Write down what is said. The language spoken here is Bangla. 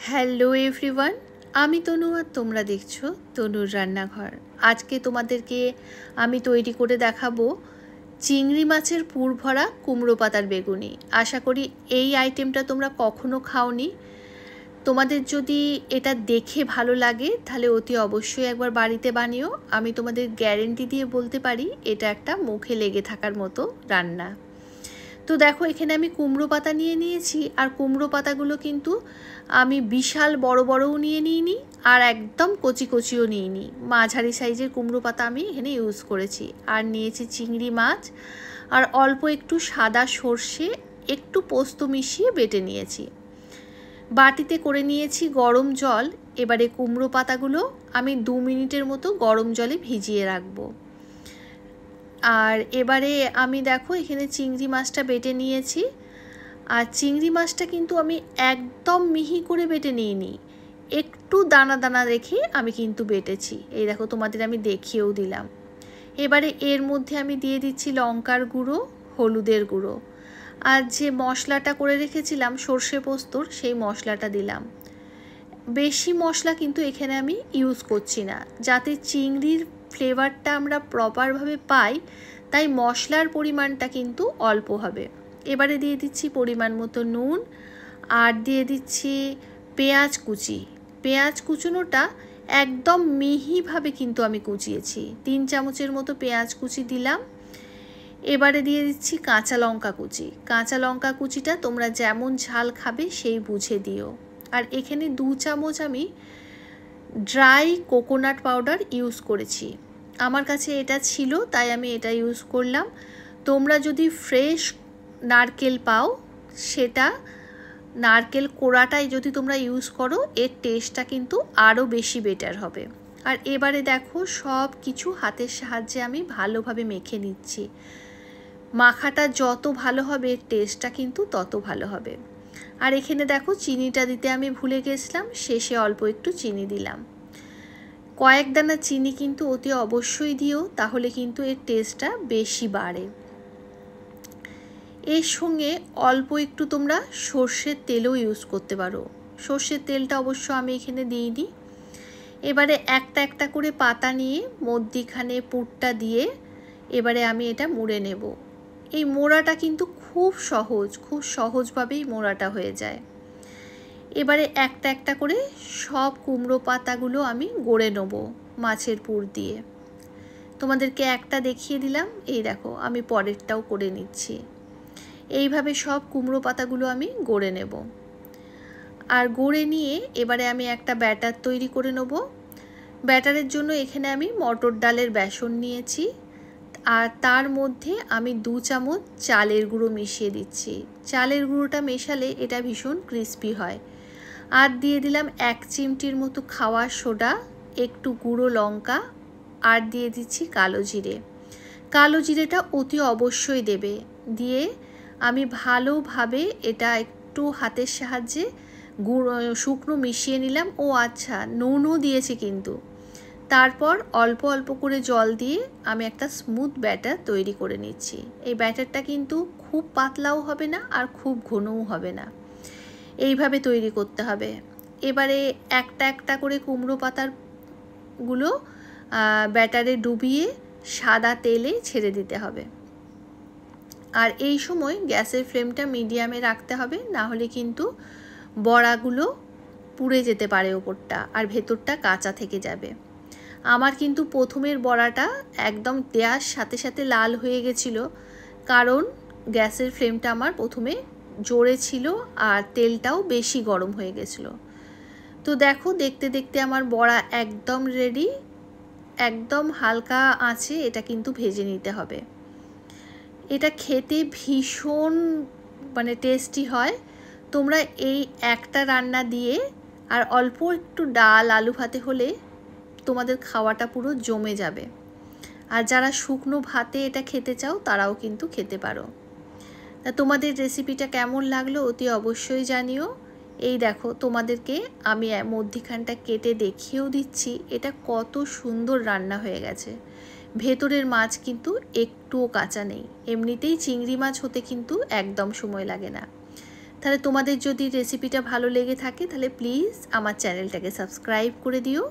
হ্যালো এভরিওয়ান, আমি তনু আর তোমরা দেখছো তনুর রান্নাঘর। আজকে তোমাদেরকে আমি তৈরি করে দেখাবো চিংড়ি মাছের পুর ভরা কুমড়ো পাতার বেগুনি। আশা করি এই আইটেমটা তোমরা কখনো খাওনি। তোমাদের যদি এটা দেখে ভালো লাগে তাহলে অতি অবশ্যই একবার বাড়িতে বানিও। আমি তোমাদের গ্যারেন্টি দিয়ে বলতে পারি এটা একটা মুখে লেগে থাকার মতো রান্না। তো দেখো, এখানে আমি কুমড়ো পাতা নিয়ে নিয়েছি, আর কুমড়ো পাতাগুলো কিন্তু আমি বিশাল বড় বড়ও নিয়ে নিইনি আর একদম কচি কচিও নিইনি, মাঝারি সাইজের কুমড়ো পাতা আমি এখানে ইউজ করেছি। আর নিয়েছি চিংড়ি মাছ, আর অল্প একটু সাদা সর্ষে, একটু পোস্ত মিশিয়ে বেটে নিয়েছি। বাটিতে করে নিয়েছি গরম জল। এবারে কুমড়ো পাতাগুলো আমি 2 মিনিটের মতো গরম জলে ভিজিয়ে রাখবো। আর এবারে আমি দেখো এখানে চিংড়ি মাছটা বেটে নিয়েছি। আর চিংড়ি মাছটা কিন্তু আমি একদম মিহি করে বেটে নিইনি, একটু দানা দানা রেখে আমি কিন্তু বেটেছি। এই দেখো, তোমাদের আমি দেখিয়েও দিলাম। এবারে এর মধ্যে আমি দিয়ে দিচ্ছি লঙ্কার গুঁড়ো, হলুদের গুঁড়ো, আর যে মশলাটা করে রেখেছিলাম সর্ষে পোস্তর, সেই মশলাটা দিলাম। বেশি মশলা কিন্তু এখানে আমি ইউজ করছি না, যাতে চিংড়ির ফ্লেভারটা আমরা প্রপারভাবে পাই, তাই মশলার পরিমাণটা কিন্তু অল্প হবে। এবারে দিয়ে দিচ্ছি পরিমাণ মতো নুন, আর দিয়ে দিচ্ছি পেঁয়াজ কুচি। পেঁয়াজ কুচোনোটা একদম মিহিভাবে কিন্তু আমি কুচিয়েছি, 3 চামচের মতো পেঁয়াজ কুচি দিলাম। এবারে দিয়ে দিচ্ছি কাঁচা লঙ্কা কুচি। কাঁচা লঙ্কা কুচিটা তোমরা যেমন ঝাল খাবে সেই বুঝে দিও। আর এখানে 2 চামচ আমি ড্রাই কোকোনাট পাউডার ইউজ করেছি, আমার কাছে এটা ছিল তাই আমি এটা ইউজ করলাম। তোমরা যদি ফ্রেশ নারকেল পাও, সেটা নারকেল কোড়াটাই যদি তোমরা ইউজ করো, এর টেস্টটা কিন্তু আরও বেশি বেটার হবে। আর এবারে দেখো সব কিছু হাতের সাহায্যে আমি ভালোভাবে মেখে নিচ্ছি। মাখাটা যত ভালো হবে এর টেস্টটা কিন্তু তত ভালো হবে। আর এখানে দেখো চিনিটা দিতে আমি ভুলে গেছিলাম, শেষে অল্প একটু চিনি দিলাম। কয়েক দানা চিনি কিন্তু অতি অবশ্যই দিও, তাহলে কিন্তু এর টেস্টটা বেশি বাড়ে। এর সঙ্গে অল্প একটু তোমরা সর্ষের তেলও ইউজ করতে পারো, সর্ষের তেলটা অবশ্য আমি এখানে দিইনি। এবারে একটা একটা করে পাতা নিয়ে মধ্যিখানে পুরটা দিয়ে এবারে আমি এটা মুড়ে নেব। এই মোড়াটা কিন্তু খুব সহজভাবেই মোড়াটা হয়ে যায়। এবারে একটা একটা করে সব কুমড়ো পাতাগুলো আমি গড়ে নেব মাছের পুর দিয়ে। তোমাদেরকে একটা দেখিয়ে দিলাম, এই দেখো আমি পরেরটাও করে নিচ্ছি। এইভাবে সব কুমড়ো পাতাগুলো আমি গড়ে নেব। আর গড়ে নিয়ে এবারে আমি একটা ব্যাটার তৈরি করে নেব। ব্যাটারের জন্য এখানে আমি মটর ডালের বেসন নিয়েছি, আর তার মধ্যে আমি 2 চামচ চালের গুঁড়ো মিশিয়ে দিচ্ছি। চালের গুঁড়োটা মেশালে এটা ভীষণ ক্রিস্পি হয়। আর দিয়ে দিলাম 1 চিমটির মতো খাওয়ার সোডা, একটু গুঁড়ো লঙ্কা, আর দিয়ে দিচ্ছি কালো জিরে। কালো জিরেটা অতি অবশ্যই দেবে। দিয়ে আমি ভালোভাবে এটা একটু হাতের সাহায্যে শুকনো মিশিয়ে নিলাম। ও আচ্ছা, নুনও দিয়েছি কিন্তু। তারপর অল্প অল্প করে জল দিয়ে আমি একটা স্মুথ ব্যাটার তৈরি করে নিচ্ছি। এই ব্যাটারটা কিন্তু খুব পাতলাও হবে না আর খুব ঘনও হবে না, এইভাবে তৈরি করতে হবে। এবারে একটা একটা করে কুমড়ো পাতাগুলো ব্যাটারে ডুবিয়ে সাদা তেলে ছেড়ে দিতে হবে। আর এই সময় গ্যাসের ফ্লেমটা মিডিয়ামে রাখতে হবে, না হলে কিন্তু বড়াগুলো পুড়ে যেতে পারে ওপরটা, আর ভেতরটা কাঁচা থেকে যাবে। আমার কিন্তু প্রথমের বড়াটা একদম দেওয়ার সাথে সাথে লাল হয়ে গেছিলো, কারণ গ্যাসের ফ্লেমটা আমার প্রথমে জোরে ছিল আর তেলটাও বেশি গরম হয়ে গেছিলো। তো দেখো দেখতে দেখতে আমার বড়া একদম রেডি। একদম হালকা আঁচে এটা কিন্তু ভেজে নিতে হবে। এটা খেতে ভীষণ টেস্টি হয়। তোমরা এই একটা রান্না দিয়ে আর অল্প একটু ডাল আলু ভাতে হলে তোমাদের খাওয়াটা পুরো জমে যাবে। আর যারা শুকনো ভাতে এটা খেতে চাও তারাও কিন্তু খেতে পারো। তা তোমাদের রেসিপিটা কেমন লাগলো অতি অবশ্যই জানিও। এই দেখো, তোমাদেরকে আমি মধ্যিখানটা কেটে দেখিয়েও দিচ্ছি এটা কত সুন্দর রান্না হয়ে গেছে। ভেতরের মাছ কিন্তু একটুও কাঁচা নেই। এমনিতেই চিংড়ি মাছ হতে কিন্তু একদম সময় লাগে না। তাহলে তোমাদের যদি রেসিপিটা ভালো লেগে থাকে তাহলে প্লিজ আমার চ্যানেলটাকে সাবস্ক্রাইব করে দিও।